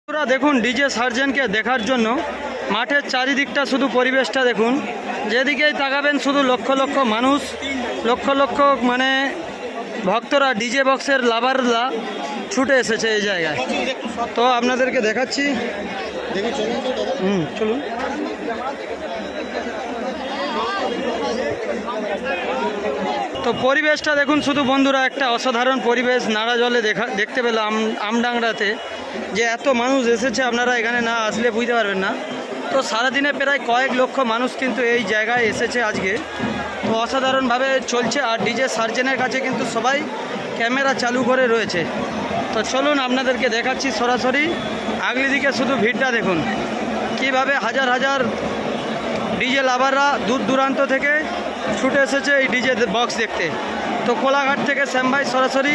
বন্ধুরা দেখুন ডিজে সার্জেনকে দেখার জন্য মাঠের চারিদিকটা শুধু পরিবেশটা দেখুন, যেদিকেই তাকাবেন শুধু লক্ষ লক্ষ মানুষ, লক্ষ লক্ষ মানে ভক্তরা, ডিজে বক্সের লাভাররা ছুটে এসেছে এই জায়গায়। তো আপনাদেরকে দেখাচ্ছি, চলুন। তো পরিবেশটা দেখুন শুধু বন্ধুরা, একটা অসাধারণ পরিবেশ নাড়া জলে দেখতে পেলাম আমডাংরাতে, যে এত মানুষ এসেছে আপনারা এখানে না আসলে বুঝতে পারবেন না। তো সারাদিনে প্রায় কয়েক লক্ষ মানুষ কিন্তু এই জায়গায় এসেছে আজকে। তো অসাধারণভাবে চলছে, আর ডিজে সার্জেনের কাছে কিন্তু সবাই ক্যামেরা চালু করে রয়েছে। তো চলুন আপনাদেরকে দেখাচ্ছি সরাসরি। আগলি দিকে শুধু ভিড়টা দেখুন, কিভাবে হাজার হাজার ডিজে লাভাররা দূর দূরান্ত থেকে ছুটে এসেছে এই ডিজে বক্স দেখতে। তো কোলাঘাট থেকে শ্যাম ভাই সরাসরি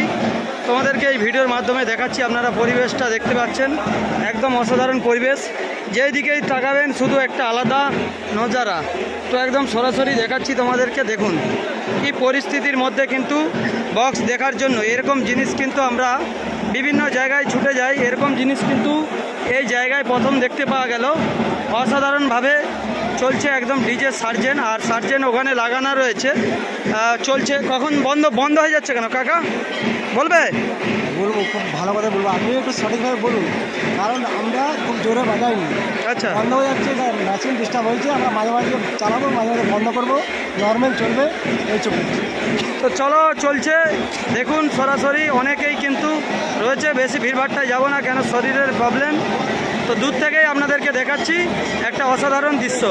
তোমাদেরকে এই ভিডিওর মাধ্যমে দেখাচ্ছি। আপনারা পরিবেশটা দেখতে পাচ্ছেন, একদম অসাধারণ পরিবেশ, যেই দিকেই তাকাবেন শুধু একটা আলাদা নজারা। তো একদম সরাসরি দেখাচ্ছি তোমাদেরকে, দেখুন কি পরিস্থিতির মধ্যে কিন্তু বক্স দেখার জন্য এরকম জিনিস কিন্তু আমরা বিভিন্ন জায়গায় ছুটে যাই, এরকম জিনিস কিন্তু এই জায়গায় প্রথম দেখতে পাওয়া গেল। অসাধারণভাবে চলছে একদম ডিজে সার্জেন, আর সার্জেন ওখানে লাগানো রয়েছে, চলছে। কখন বন্ধ হয়ে যাচ্ছে কেন কাকা বলবে? বলবো, খুব ভালো কথা বলবো, আপনি একটু সঠিকভাবে বলুন, কারণ আমরা খুব জোরে বাজাইনি। আচ্ছা, বন্ধ হয়ে যাচ্ছে, মেশিন ডিস্টার্ব হয়েছে, আমরা মাঝে মাঝে চালাবো, মাঝে মাঝে বন্ধ করবো, নর্মাল চলবে, এই চলবে। তো চলো চলছে দেখুন সরাসরি। অনেকেই কিন্তু রয়েছে, বেশি ভিড়ভাড়টায় যাবো না, কেন শরীরের প্রবলেম। তো দূর থেকেই আপনাদেরকে দেখাচ্ছি একটা অসাধারণ দৃশ্য।